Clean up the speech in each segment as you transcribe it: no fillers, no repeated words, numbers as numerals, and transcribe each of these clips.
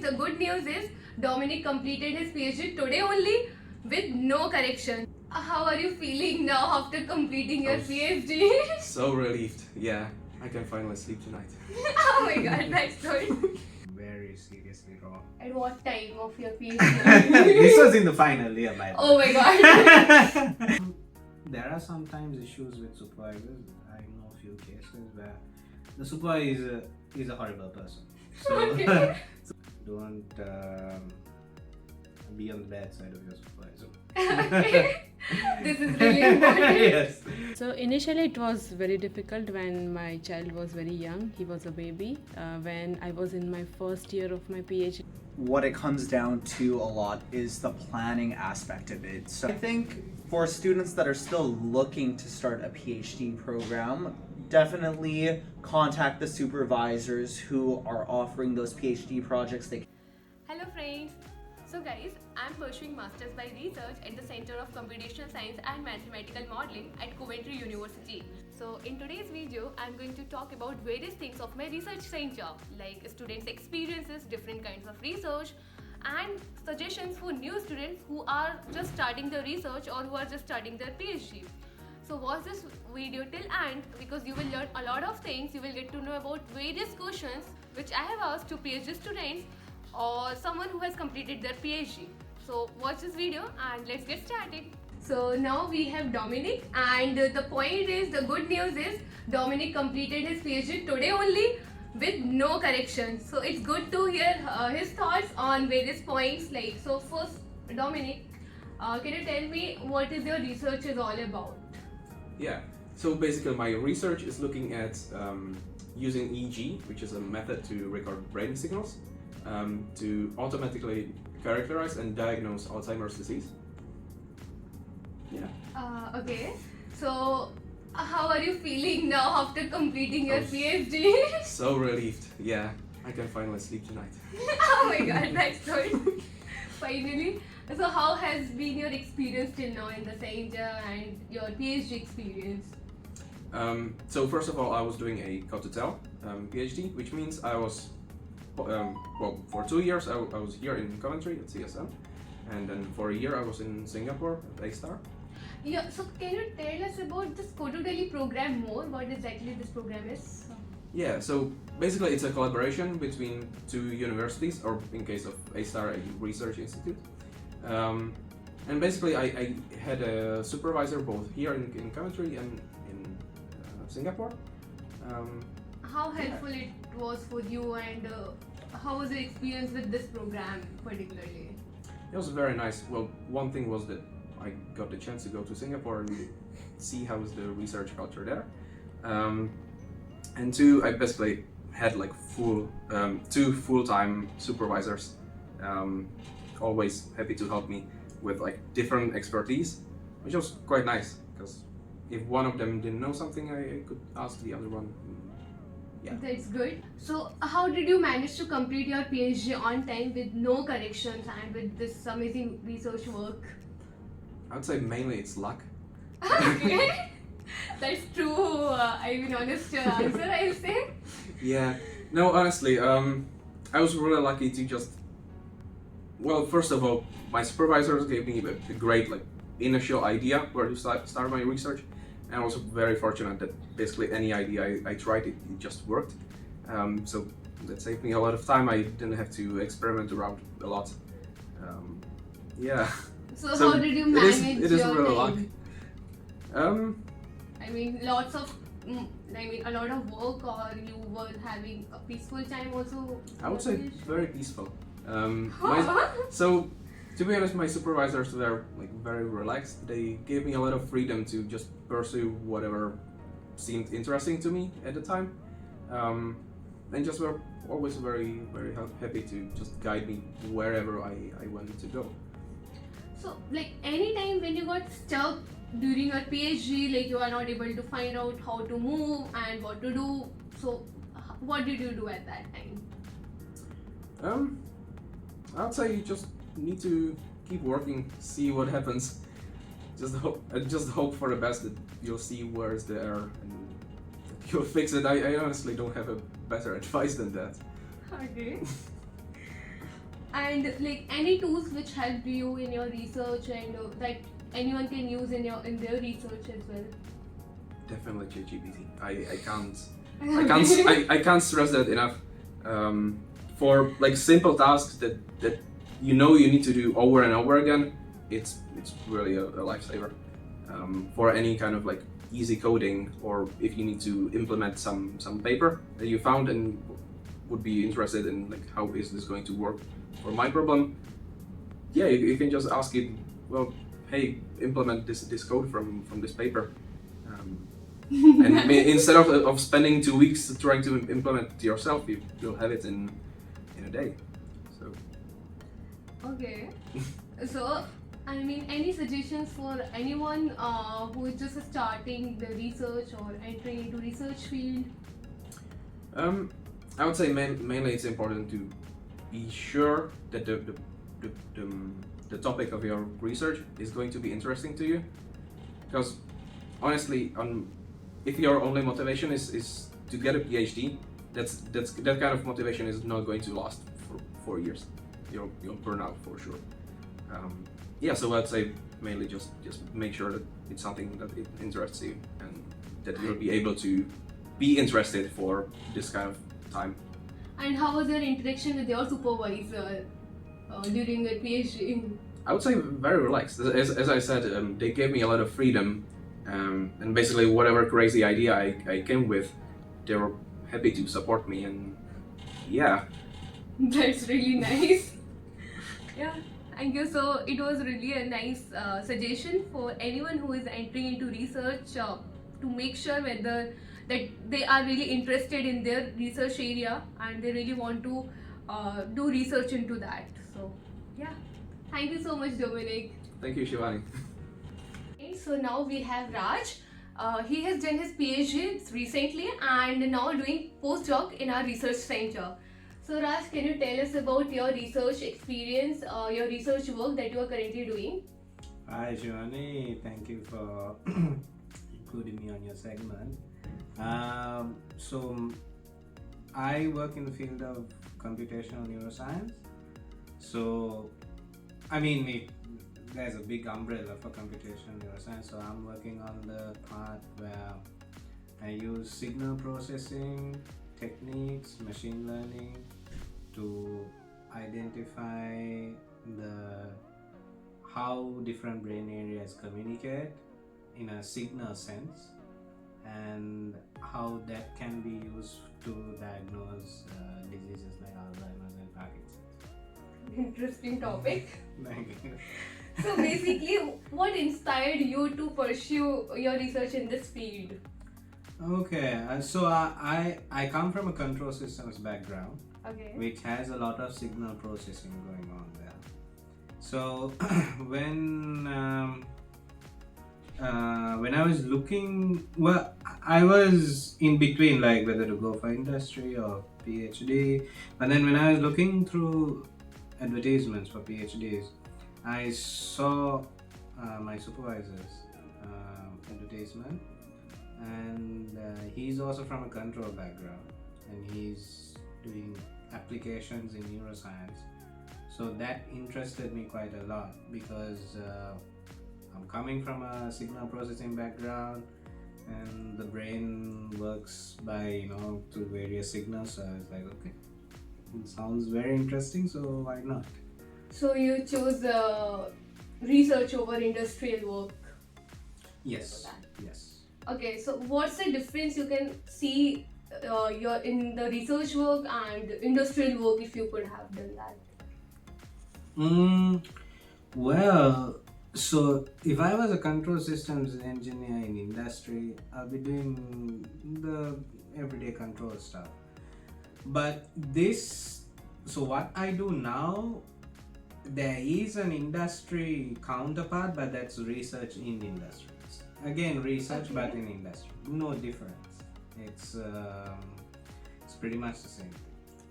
the good news is Dominic completed his PhD today only with no correction. How are you feeling now after completing your PhD? So relieved. Yeah, I can finally sleep tonight. Oh my god, that's good. Very seriously wrong. At what time of your PhD? This was in the final year, by the way. Oh my god. There are sometimes issues with supervisors. I know a few cases where the supervisor is a horrible person. So Okay. don't be on the bad side of your supervisor. Okay. This is really important. Yes. So initially it was very difficult when my child was very young. He was a baby when I was in my first year of my PhD. What it comes down to a lot is the planning aspect of it. So I think for students that are still looking to start a PhD program, definitely contact the supervisors who are offering those PhD projects. Hello friends. So guys, I'm pursuing Masters by Research at the Center of Computational Science and Mathematical Modeling at Coventry University. So in today's video, I'm going to talk about various things of my research center, like students' experiences, different kinds of research, and suggestions for new students who are just starting their research or who are just starting their PhD. So watch this video till end because you will learn a lot of things. You will get to know about various questions which I have asked to PhD students or someone who has completed their PhD. So watch this video and let's get started. So now we have Dominic, and the point is, the good news is Dominic completed his PhD today only with no correction. So it's good to hear his thoughts on various points. Like, so first, Dominic, can you tell me what is your research is all about? Yeah, so basically my research is looking at using EEG, which is a method to record brain signals, to automatically characterize and diagnose Alzheimer's disease. Yeah. Okay. So how are you feeling now after completing your PhD? So relieved. Yeah, I can finally sleep tonight. Oh my god, that's good. Finally. So how has been your experience till now in the center and your PhD experience? So first of all, I was doing a Computational PhD, which means I was, well, for 2 years I was here in Coventry at CSM, and then for a year I was in Singapore at A-Star. Yeah, so can you tell us about this Photodeli program more? What exactly this program is? Yeah, so basically it's a collaboration between two universities, or in case of A-Star, a research institute. And basically I had a supervisor both here in Coventry and in Singapore. How helpful it was for you, and how was your experience with this program particularly? It was very nice. Well, one thing was that I got the chance to go to Singapore and see how is the research culture there. And two, I basically had like two full-time supervisors, always happy to help me with like different expertise, which was quite nice because if one of them didn't know something, I could ask the other one. Yeah. That's good. So how did you manage to complete your PhD on time with no corrections and with this amazing research work? I would say mainly it's luck. Okay. That's true. I mean, honest answer, I'll say. Yeah. No, honestly, I was really lucky to just. Well, first of all, my supervisors gave me a great like initial idea where to start my research, and I was very fortunate that basically any idea I tried, it just worked. So that saved me a lot of time. I didn't have to experiment around a lot. Yeah. So how did you manage it is your really time? luck. I mean, a lot of work, or you were having a peaceful time also? I would say very peaceful. So, to be honest, my supervisors were like very relaxed. They gave me a lot of freedom to just pursue whatever seemed interesting to me at the time, and just were always very, very happy to just guide me wherever I wanted to go. So, like, any time when you got stuck during your PhD, like you are not able to find out how to move and what to do, so what did you do at that time? I'd say you just need to keep working, see what happens. Just hope for the best that you'll see where is the error and you'll fix it. I honestly don't have a better advice than that. Okay. And like any tools which helped you in your research and that anyone can use in their research as well. Definitely ChatGPT. I can't stress that enough. For like simple tasks that you need to do over and over again, it's really a lifesaver. For any kind of like easy coding, or if you need to implement some paper that you found and would be interested in, like, how is this going to work for my problem, yeah, you can just ask it, well, hey, implement this code from this paper. And instead of spending 2 weeks trying to implement it yourself, you'll have it in a day. So Okay. So, I mean, any suggestions for anyone who is just starting the research or entering into research field? I would say mainly it's important to be sure that the topic of your research is going to be interesting to you, because honestly, if your only motivation is to get a PhD, that kind of motivation is not going to last for 4 years. You'll burn out for sure. Yeah, so I'd say mainly just make sure that it's something that it interests you, and that you'll be able to be interested for this kind of time. And how was your interaction with your supervisor during your PhD? I would say very relaxed. As I said, they gave me a lot of freedom, and basically whatever crazy idea I came with, they were happy to support me, and yeah. That's really nice. Yeah, thank you. So it was really a nice suggestion for anyone who is entering into research to make sure whether that they are really interested in their research area and they really want to do research into that. So yeah, thank you so much, Dominic. Thank you, Shivani. Okay, so now we have Raj. He has done his PhD recently and now doing postdoc in our research center. So Raj, can you tell us about your research experience, your research work that you are currently doing? Hi Shivani, thank you for including me on your segment. So I work in the field of computational neuroscience. So I mean, there's a big umbrella for computational neuroscience. So I'm working on the part where I use signal processing techniques, machine learning, to identify how different brain areas communicate in a signal sense, and how that can be used to diagnose diseases like Alzheimer's and Parkinson's. Interesting topic. Thank you. So basically, what inspired you to pursue your research in this field? Okay, so I come from a control systems background, Okay. which has a lot of signal processing going on there. So when I was looking, well, I was in between, like whether to go for industry or PhD. But then when I was looking through advertisements for PhDs, I saw my supervisor's advertisement, and he's also from a control background, and he's doing applications in neuroscience. So that interested me quite a lot, because I'm coming from a signal processing background, and the brain works by through various signals. So I was like, okay, it sounds very interesting, so why not? So you chose research over industrial work. Yes. Yes. Okay, so what's the difference you can see in the research work and industrial work, if you could have done that? Well, so if I was a control systems engineer in industry, I'll be doing the everyday control stuff. But so what I do now, there is an industry counterpart, but that's research in industries. Again, research, Okay. but in industry. No difference. It's pretty much the same.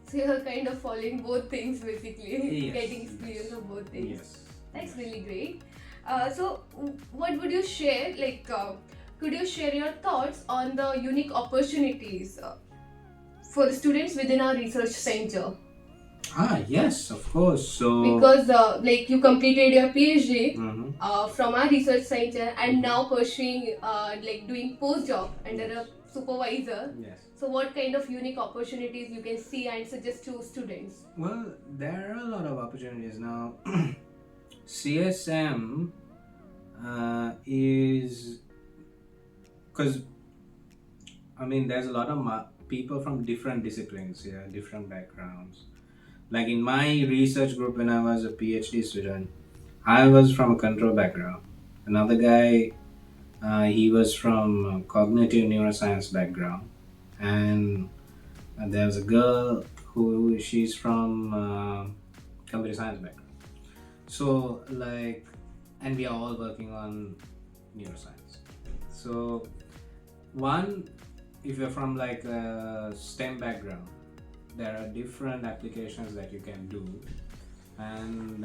So you're kind of following both things basically, Yes, getting experience yes. of both things. Yes. That's really great. So what would you share, could you share your thoughts on the unique opportunities for students within our research center? Yes, of course. So. Because like you completed your PhD Mhm. from our research center and now pursuing like doing postdoc under Yes. a supervisor. Yes. So what kind of unique opportunities you can see and suggest to students? Well, there are a lot of opportunities now. CSM is because I mean there's a lot of people from different disciplines here, different backgrounds. Like in my research group when I was a PhD student, I was from a control background. Another guy, he was from a cognitive neuroscience background, and there was a girl who she's from computer science background. So like, and we are all working on neuroscience. So one, if you're from like a STEM background, there are different applications that you can do, and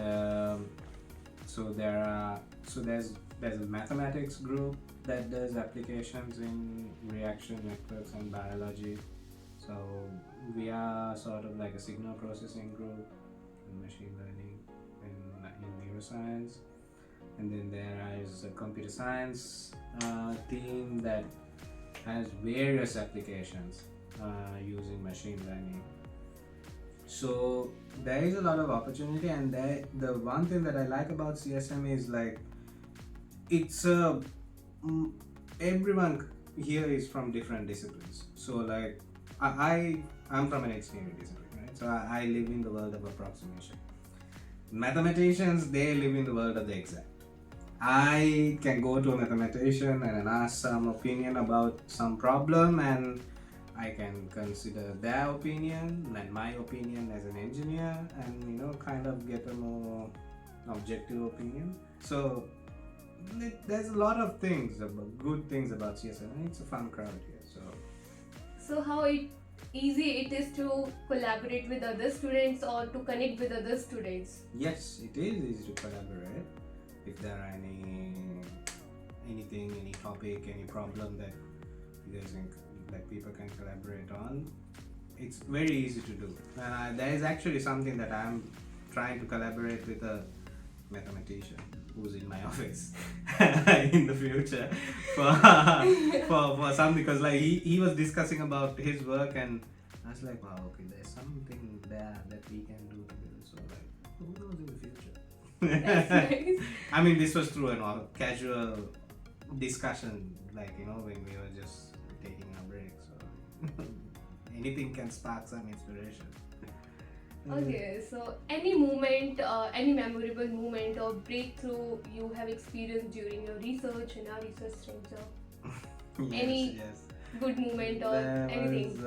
there's a mathematics group that does applications in reaction networks and biology. So we are sort of like a signal processing group in machine learning in neuroscience. And then there is a computer science team that has various applications using machine learning. So there is a lot of opportunity, and the one thing that I like about CSM is like it's everyone here is from different disciplines. So like I'm from an engineering discipline, right? So I live in the world of approximation. Mathematicians, they live in the world of the exact. I can go to a mathematician and ask some opinion about some problem, and I can consider their opinion and my opinion as an engineer, and kind of get a more objective opinion. So there's a lot of good things about CSM, and it's a fun crowd here. So how easy it is to collaborate with other students or to connect with other students? Yes, it is easy to collaborate. If there are anything, any topic, any problem that you guys think like people can collaborate on, it's very easy to do. And there is actually something that I'm trying to collaborate with a mathematician who's in my office in the future for something, because like he was discussing about his work, and I was like, wow, okay, there's something there that we can do together. So like, who knows in the future? That's nice. I mean, this was through a casual discussion, like when we were just taking a break. So anything can spark some inspiration. Okay, so any moment, any memorable moment or breakthrough you have experienced during your research in our research center? Any Yes. good moment or anything?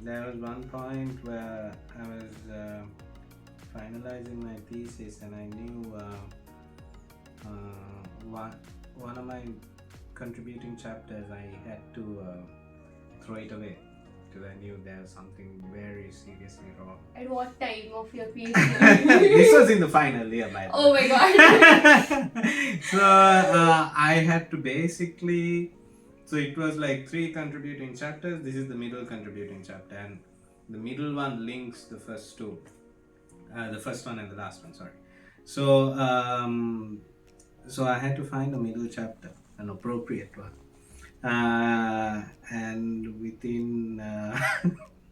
There was one point where I was finalizing my thesis, and I knew one of my contributing chapters I had to throw it away because I knew there was something very seriously wrong. At what time of your PhD? This was in the final year, by the way. Oh my god. So I had to basically, so it was like 3 contributing chapters. This is the middle contributing chapter, and the middle one links the first 2, the first one and the last one, sorry. So so I had to find a middle chapter, an appropriate one, and within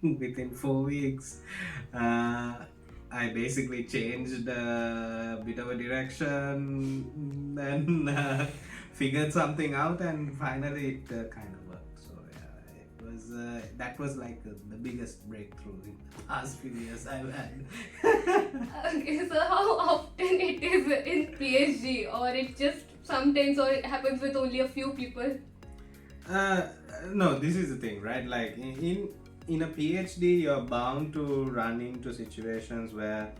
within 4 weeks I basically changed a bit of a direction, then figured something out, and finally it kind of worked. So yeah, it was that was like the biggest breakthrough in the past few years I've had. Okay, so how often it is in PhD, or it just sometimes, or it happens with only a few people? No, this is the thing, right? Like in a PhD, you're bound to run into situations where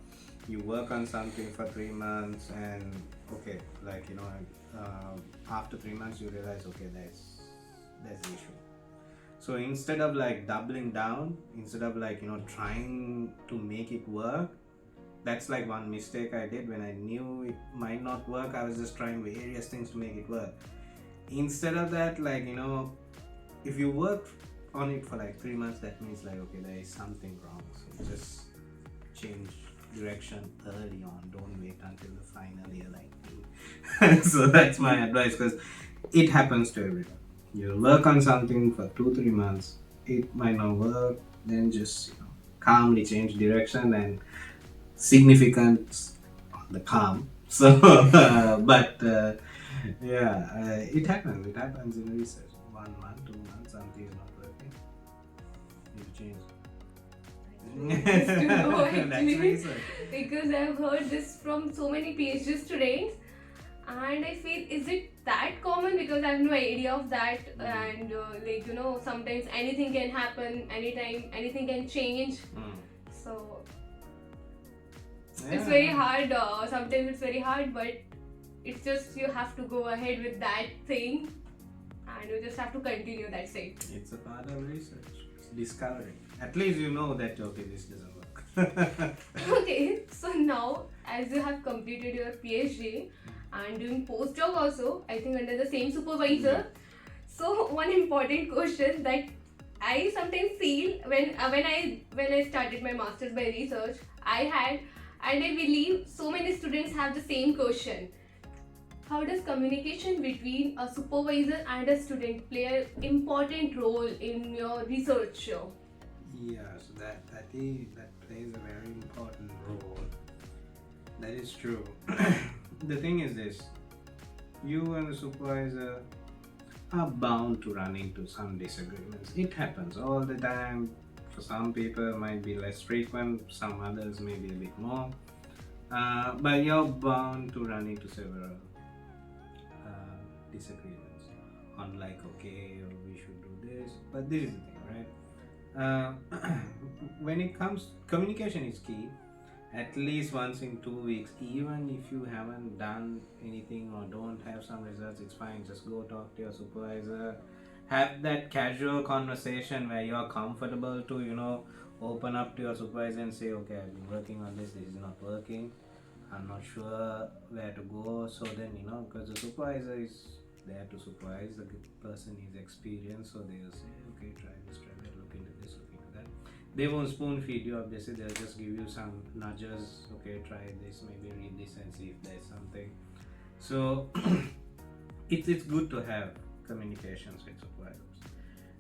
you work on something for 3 months, and okay, like after 3 months you realize, okay, there's the issue. So instead of like doubling down, instead of like trying to make it work, that's like one mistake I did. When I knew it might not work, I was just trying various things to make it work. Instead of that, like if you work on it for like 3 months, that means like, okay, there is something wrong. So just change direction early on. Don't wait until the final year like me. So that's my advice, because it happens to everyone. You work on something for 2-3 months, it might not work, then just calmly change direction and significance on the calm. So, it happens. It happens in research. 1 month, 2 months, something is not working. You change. Nice to know, That's actually. research. Because I've heard this from so many PhD students, and I feel, is it that common? Because I have no idea of that, and sometimes anything can happen, anytime anything can change. So it's very hard. Sometimes it's very hard, but it's just you have to go ahead with that thing, and you just have to continue. That's it. It's a part of research. It's discovery. At least you know that this doesn't work. Okay, so now as you have completed your PhD and doing postdoc also, I think under the same supervisor. So one important question that I sometimes feel when I started my masters by research, I had, and I believe so many students have the same question. How does communication between a supervisor and a student play an important role in your research? Yeah, so that plays a very important role. That is true. The thing is this: you and the supervisor are bound to run into some disagreements. It happens all the time. For some people, it might be less frequent. Some others may be a bit more. But you're bound to run into several disagreements on okay, we should do this. But this is the thing, right? When it comes, communication is key. At least once in 2 weeks, even if you haven't done anything or don't have some results, it's fine. Just go talk to your supervisor. Have that casual conversation where you're comfortable to, open up to your supervisor and say, okay, I've been working on this is not working. I'm not sure where to go. So then, because the supervisor is there to supervise, the person is experienced, so they'll say, okay, try this, try that, look into this, look into that. They won't spoon feed you, obviously. They'll just give you some nudges. Okay, try this, maybe read this and see if there's something. So it's good to have communications with supervisors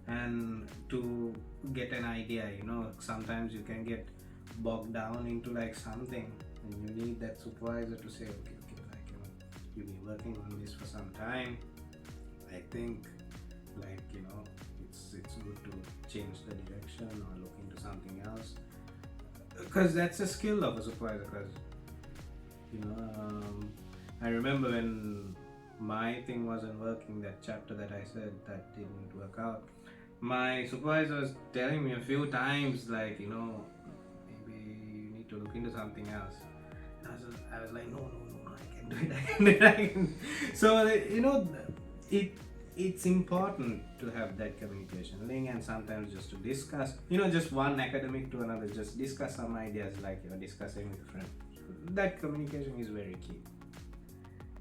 and to get an idea. Sometimes you can get bogged down into something, and you need that supervisor to say, okay, you've been working on this for some time. I think it's good to change the direction or look into something else, because that's a skill of a supervisor. Because I remember when my thing wasn't working, that chapter that I said that didn't work out, my supervisor was telling me a few times maybe you need to look into something else. I was like, no, I can do it. So it's important to have that communication link, and sometimes just to discuss, just one academic to another, just discuss some ideas like you're discussing with a friend. That communication is very key.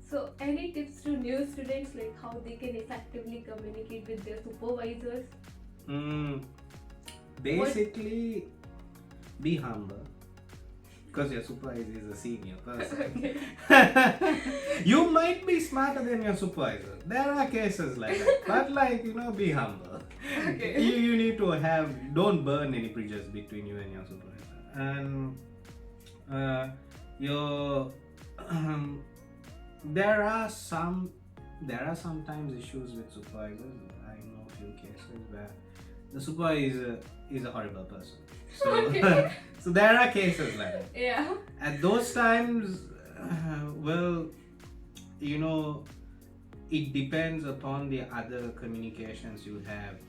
So any tips to new students, how they can effectively communicate with their supervisors? Basically, be humble, because your supervisor is a senior person. You might be smarter than your supervisor. There are cases like that. But be humble. Okay. You need to don't burn any bridges between you and your supervisor. And there are sometimes issues with supervisors. I know a few cases where the supervisor is a horrible person. So, Okay. so there are cases like that. Yeah. At those times, it depends upon the other communications you have.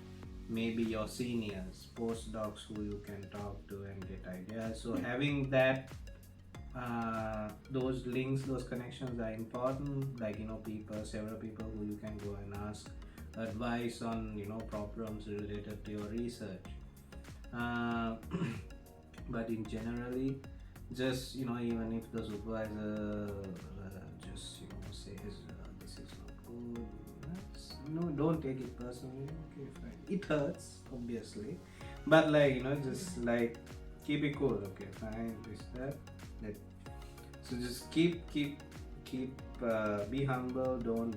Maybe your seniors, postdocs who you can talk to and get ideas. So having that, those links, those connections are important. Several people who you can go and ask advice on, problems related to your research. But in generally, just even if the supervisor says this is not good, don't take it personally. Okay, fine. It hurts, obviously, but keep it cool. Okay, fine. This that. That. So just keep. Be humble. Don't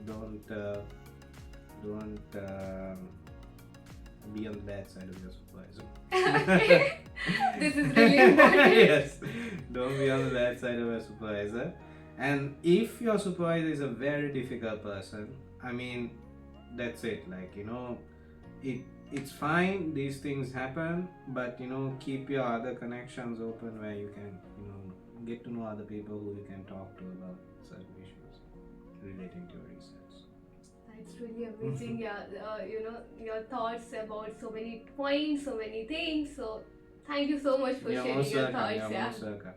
be on the bad side of your supervisor. Okay. This is really important. Yes, don't be on the bad side of your supervisor. And if your supervisor is a very difficult person, I mean, that's it. Like, it's fine. These things happen, but keep your other connections open where you can get to know other people who you can talk to about certain issues relating to your research. That's really amazing. Yeah, your thoughts about so many points, so many things. So thank you so much for You're sharing most your welcome. thoughts. You're Yeah. most welcome.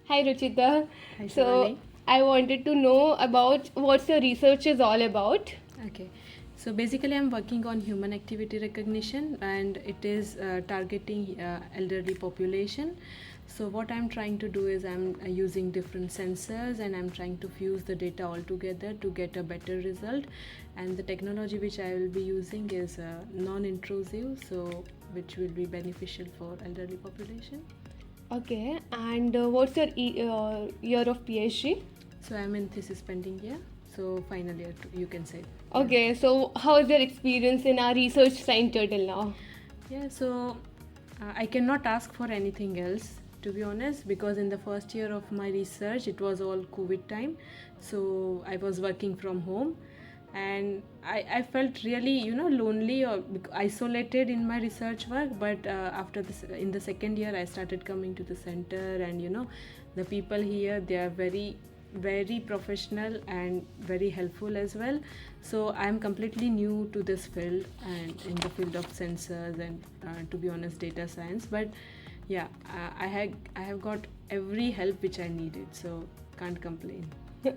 Hi Ruchita. Hi, So Shivani. I wanted to know about what your research is all about. Okay, so basically I'm working on human activity recognition, and it is targeting elderly population. So what I'm trying to do is I'm using different sensors, and I'm trying to fuse the data all together to get a better result. And the technology which I will be using is non-intrusive, so which will be beneficial for elderly population. Okay, and what's your year of PhD? So I'm in thesis pending year, so final year you can say. Okay, so how is your experience in our research center till now? Yeah, so I cannot ask for anything else, to be honest, because in the first year of my research it was all COVID time, so I was working from home, and I felt really lonely or isolated in my research work. But after this, in the second year, I started coming to the center, and the people here, they are very professional and very helpful as well. So I'm completely new to this field, and in the field of sensors and to be honest, data science. But yeah, I have got every help which I needed, so can't complain.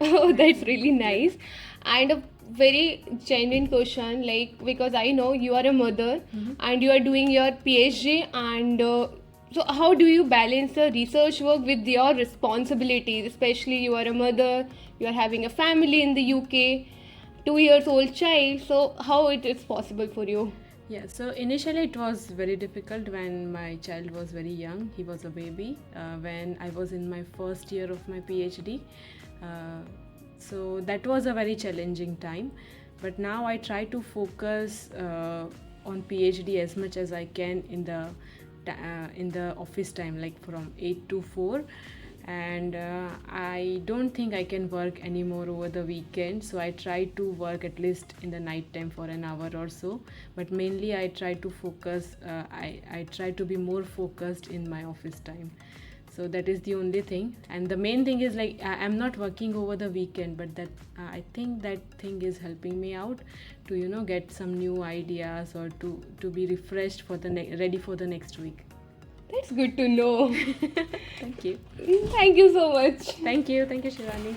Oh, that's really nice. And a very genuine question, like, because I know you are a mother and you are doing your PhD, and so how do you balance the research work with your responsibilities? Especially you are a mother, you are having a family in the UK, 2 years old child. So how it is possible for you? Yeah, so initially it was very difficult when my child was very young. He was a baby when I was in my first year of my PhD. So that was a very challenging time. But now I try to focus on PhD as much as I can in the office time, like from 8 to 4. And I don't think I can work anymore over the weekend, so I try to work at least in the night time for an hour or so. But mainly I try to focus, I try to be more focused in my office time. So that is the only thing. And the main thing is, like, I'm not working over the weekend, but that I think that thing is helping me out to get some new ideas, or to be refreshed for the ready for the next week. That's good to know. Thank you. Thank you so much. Thank you Shivani.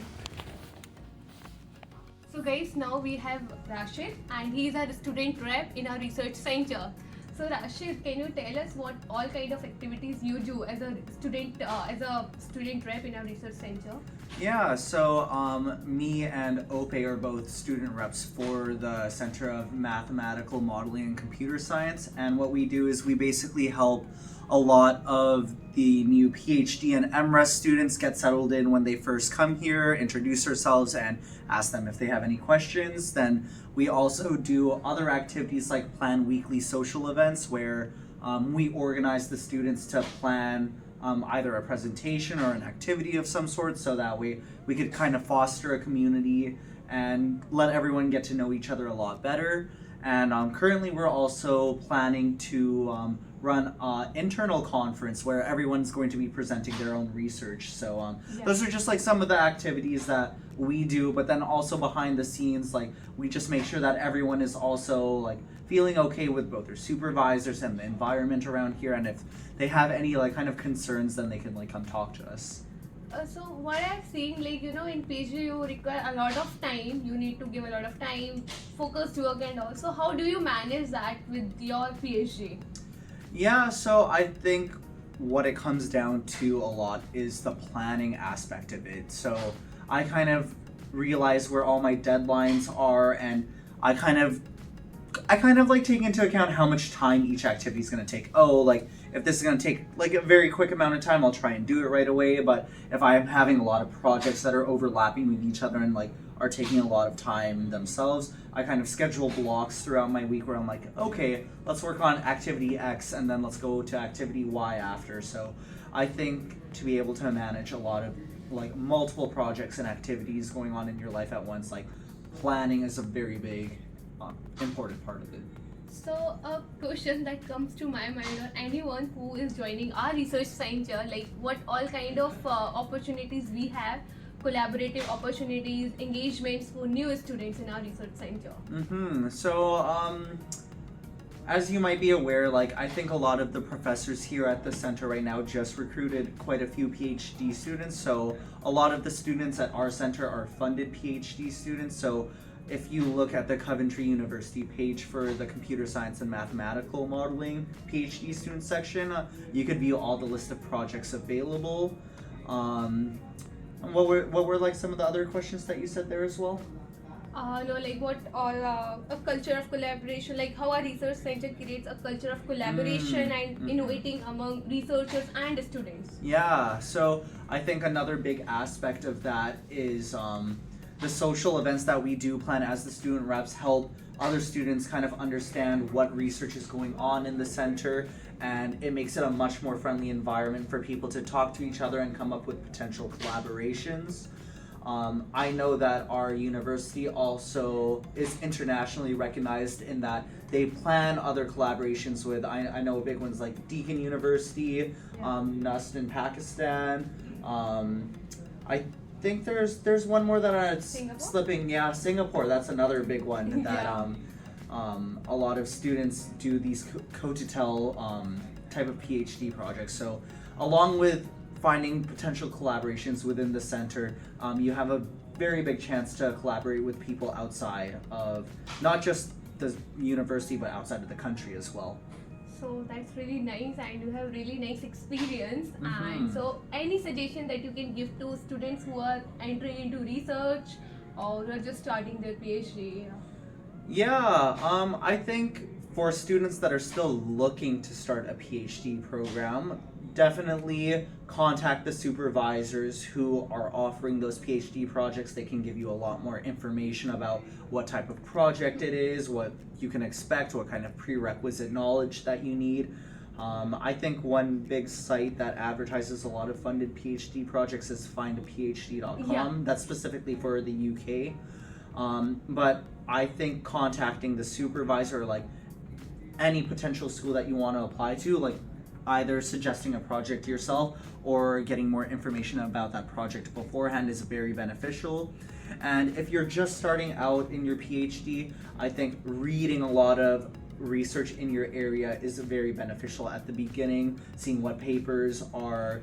So guys, now we have Rashid, and he is our student rep in our research center. So Rashid, can you tell us what all kind of activities you do as a student rep in our research center? Yeah, so me and Ope are both student reps for the Center of Mathematical Modeling and Computer Science, and what we do is we basically help a lot of the new PhD and MRes students get settled in when they first come here, introduce ourselves, and ask them if they have any questions. Then we also do other activities like plan weekly social events where we organize the students to plan either a presentation or an activity of some sort, so that we could kind of foster a community and let everyone get to know each other a lot better. And currently we're also planning to run an internal conference where everyone's going to be presenting their own research. So those are just like some of the activities that we do, but then also behind the scenes, like, we just make sure that everyone is also like feeling okay with both their supervisors and the environment around here, and if they have any like kind of concerns, then they can like come talk to us. So what I've seen, like, in PhD you require a lot of time. You need to give a lot of time, focused work, and also how do you manage that with your PhD? Yeah, so I think what it comes down to a lot is the planning aspect of it. So I kind of realize where all my deadlines are, and I kind of like take into account how much time each activity is going to take. Oh, like if this is going to take like a very quick amount of time, I'll try and do it right away. But if I'm having a lot of projects that are overlapping with each other and like are taking a lot of time themselves, I kind of schedule blocks throughout my week where I'm like, okay, let's work on activity X and then let's go to activity Y after. So I think to be able to manage a lot of like multiple projects and activities going on in your life at once, like planning is a very big important part of it. So a question that comes to my mind, or anyone who is joining our research center, like what all kind of opportunities we have, collaborative opportunities, engagements for new students in our research center. So as you might be aware, like I think a lot of the professors here at the center right now just recruited quite a few PhD students. So a lot of the students at our center are funded PhD students. So if you look at the Coventry University page for the computer science and mathematical modeling PhD student section, you could view all the list of projects available. What were like some of the other questions that you said there as well? No, like what all a culture of collaboration, like how our research center creates a culture of collaboration and innovating among researchers and students. Yeah, so I think another big aspect of that is the social events that we do plan as the student reps help other students kind of understand what research is going on in the center, and it makes it a much more friendly environment for people to talk to each other and come up with potential collaborations. I know that our university also is internationally recognized in that they plan other collaborations with, I know big ones like Deakin University, NUST in Pakistan. I think there's one more that I'm slipping. Yeah, Singapore. That's another big one that a lot of students do these co-to-tell type of PhD projects. So along with finding potential collaborations within the center, you have a very big chance to collaborate with people outside of not just the university but outside of the country as well. So that's really nice, and you have really nice experience. And so any suggestion that you can give to students who are entering into research or who are just starting their PhD? I think for students that are still looking to start a PhD program, definitely contact the supervisors who are offering those PhD projects. They can give you a lot more information about what type of project it is, what you can expect, what kind of prerequisite knowledge that you need. I think one big site that advertises a lot of funded PhD projects is findaphd.com. Yeah. That's specifically for the UK. But I think contacting the supervisor, like any potential school that you want to apply to, like either suggesting a project yourself or getting more information about that project beforehand is very beneficial. And if you're just starting out in your PhD, I think reading a lot of research in your area is very beneficial at the beginning, seeing what papers are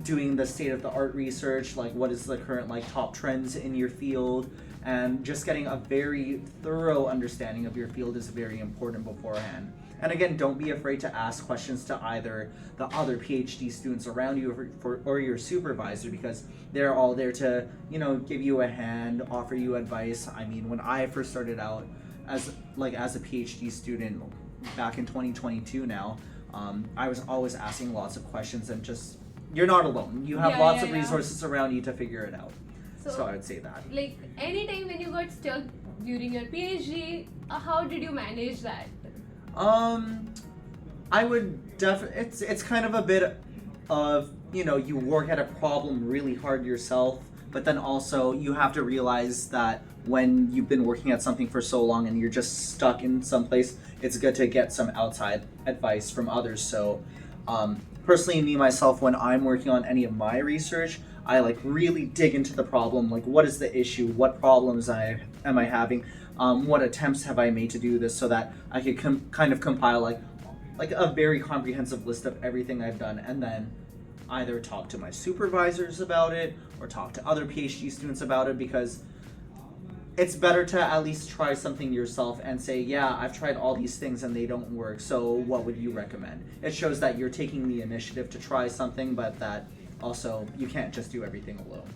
doing the state of the art research, like what is the current like top trends in your field, and just getting a very thorough understanding of your field is very important beforehand. And again, don't be afraid to ask questions to either the other PhD students around you or your supervisor, because they're all there to, give you a hand, offer you advice. I mean, when I first started out as a PhD student back in 2022 now, I was always asking lots of questions, and just, you're not alone. You have lots of resources around you to figure it out. So I would say that. Like anytime when you got stuck during your PhD, how did you manage that? I would it's kind of a bit of, you work at a problem really hard yourself, but then also you have to realize that when you've been working at something for so long and you're just stuck in some place, it's good to get some outside advice from others. So, personally, me, myself, when I'm working on any of my research, I really dig into the problem, like what is the issue, what problems am I having, what attempts have I made to do this, so that I could kind of compile like a very comprehensive list of everything I've done, and then either talk to my supervisors about it or talk to other PhD students about it, because it's better to at least try something yourself and say, yeah, I've tried all these things and they don't work, so what would you recommend? It shows that you're taking the initiative to try something, but that also you can't just do everything alone.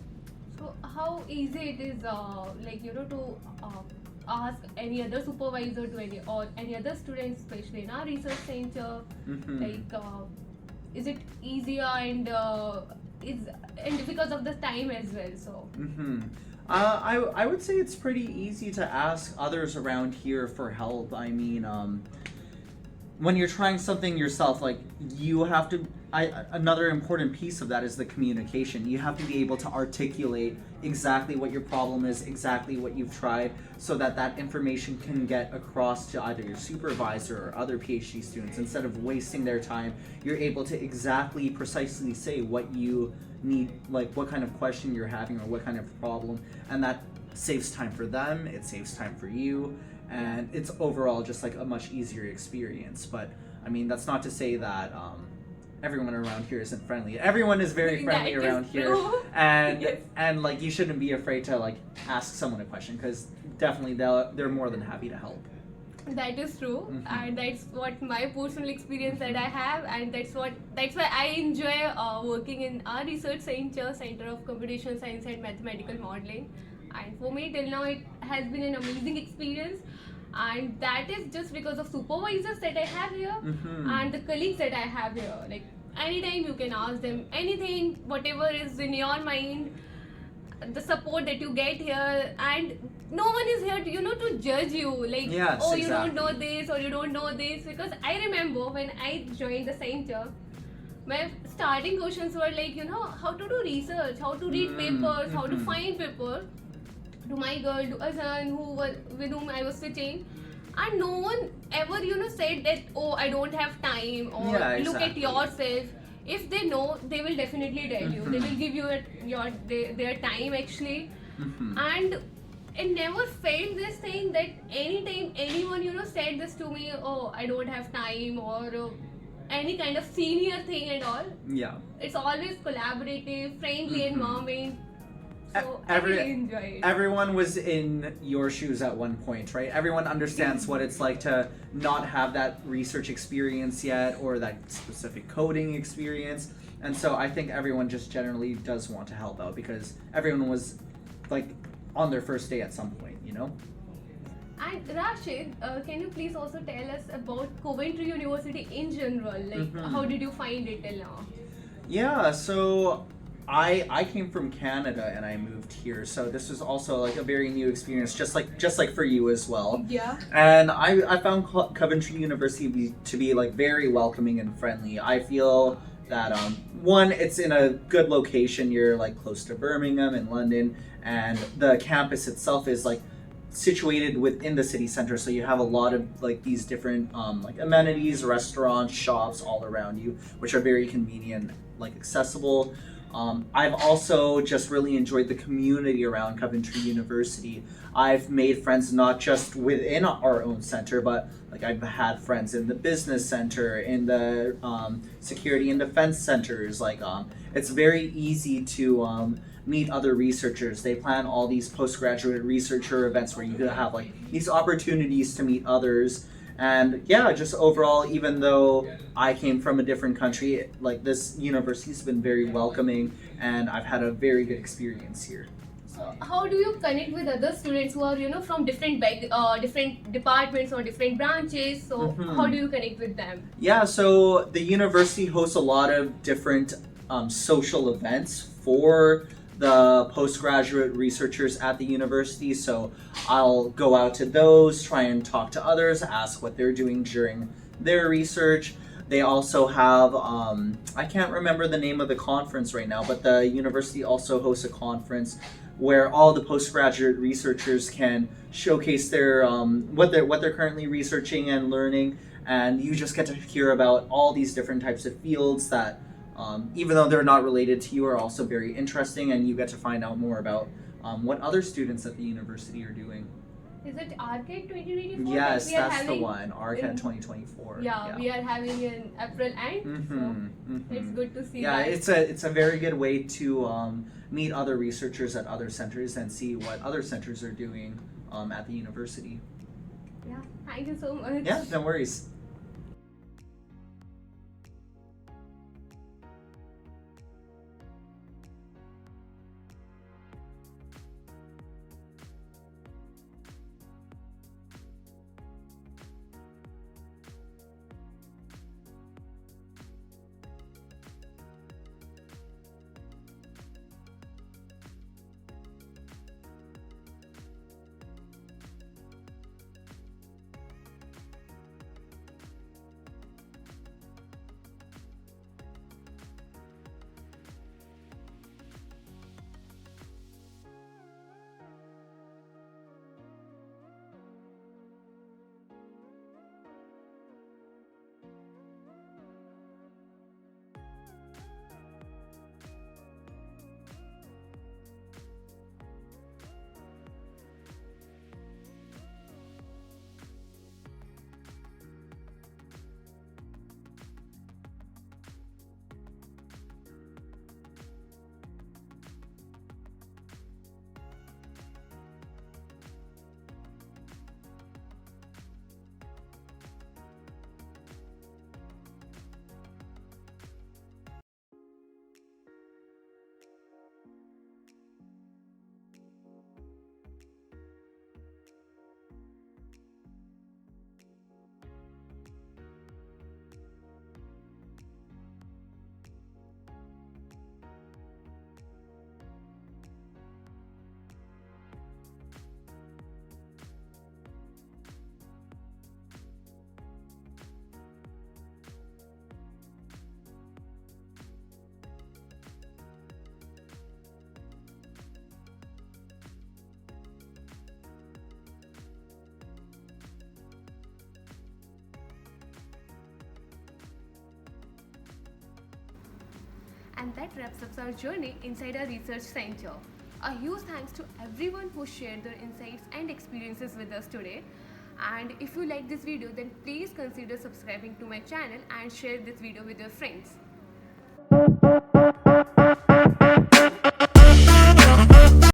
So how easy it is, to ask any other supervisor to any other students, especially in our research center, is it easier and because of the time as well. So I would say it's pretty easy to ask others around here for help. I mean, when you're trying something yourself, like you have to. Another important piece of that is the communication. You have to be able to articulate exactly what your problem is, exactly what you've tried, so that that information can get across to either your supervisor or other PhD students. Instead of wasting their time, you're able to exactly, precisely say what you need, like what kind of question you're having or what kind of problem, and that saves time for them, it saves time for you, and it's overall just like a much easier experience. But I mean, that's not to say that everyone around here isn't friendly. Everyone is very friendly That is around here, true. and Yes. and like you shouldn't be afraid to like ask someone a question, because definitely they're more than happy to help. That is true, Mhm. and that's what my personal experience that I have, and that's why I enjoy working in our research center of computational science and mathematical modeling. And for me, till now, it has been an amazing experience, and that is just because of supervisors that I have here Mhm. and the colleagues that I have here. Like anytime you can ask them anything, whatever is in your mind, the support that you get here, and no one is here to to judge you, like Yes, oh, you don't know exactly. this or you don't know this. Because I remember when I joined the center, my starting questions were like, how to do research, how to read papers, how to Mhm. find paper, to my girl, to a son with whom I was sitting. And no one ever said that, oh, I don't have time, or Yeah, look at exactly. yourself. If they know, they will definitely tell you. They Mhm. will give you their time actually. Mhm. And I never felt this thing that anytime anyone said this to me, oh, I don't have time, or any kind of senior thing and all. Yeah. It's always collaborative, friendly environment. So I Every really enjoy it. everyone was in your shoes at one point, right? Everyone understands what it's like to not have that research experience yet, or that specific coding experience. And so I think everyone just generally does want to help out, because everyone was like on their first day at some point, you know? And Rashid, can you please also tell us about Coventry University in general? Like, Mhm. how did you find it till now? Yeah, so I came from Canada and I moved here, so this was also like a very new experience, just like for you as well. Yeah. And I found Coventry University to be like very welcoming and friendly. I feel that one, it's in a good location. You're like close to Birmingham and London, and the campus itself is like situated within the city center, so you have a lot of like these different like amenities, restaurants, shops all around you, which are very convenient, like accessible. I've also just really enjoyed the community around Coventry University. I've made friends not just within our own center, but like I've had friends in the business center, in the security and defense centers. Like it's very easy to meet other researchers. They plan all these postgraduate researcher events where you could have like these opportunities to meet others. And yeah, just overall, even though I came from a different country, like this university's been very welcoming, and I've had a very good experience here. So, how do you connect with other students who are from different departments or different branches? So, Mhm. how do you connect with them? Yeah, so the university hosts a lot of different social events for the postgraduate researchers at the university. So I'll go out to those, try and talk to others, ask what they're doing during their research. They also have, I can't remember the name of the conference right now, but the university also hosts a conference where all the postgraduate researchers can showcase their what they're currently researching and learning, and you just get to hear about all these different types of fields that, even though they're not related to you, are also very interesting, and you get to find out more about what other students at the university are doing. Is it Arcade 2024? Yes, we are that's the having one, RCAT in- 2024. Yeah, we are having in April end. So it's good to see Yeah, that. it's a very good way to meet other researchers at other centers and see what other centers are doing at the university. Yeah, thank you so much. Yeah, no worries. And that wraps up our journey inside our research center. A huge thanks to everyone who shared their insights and experiences with us today. And if you like this video, then please consider subscribing to my channel and share this video with your friends.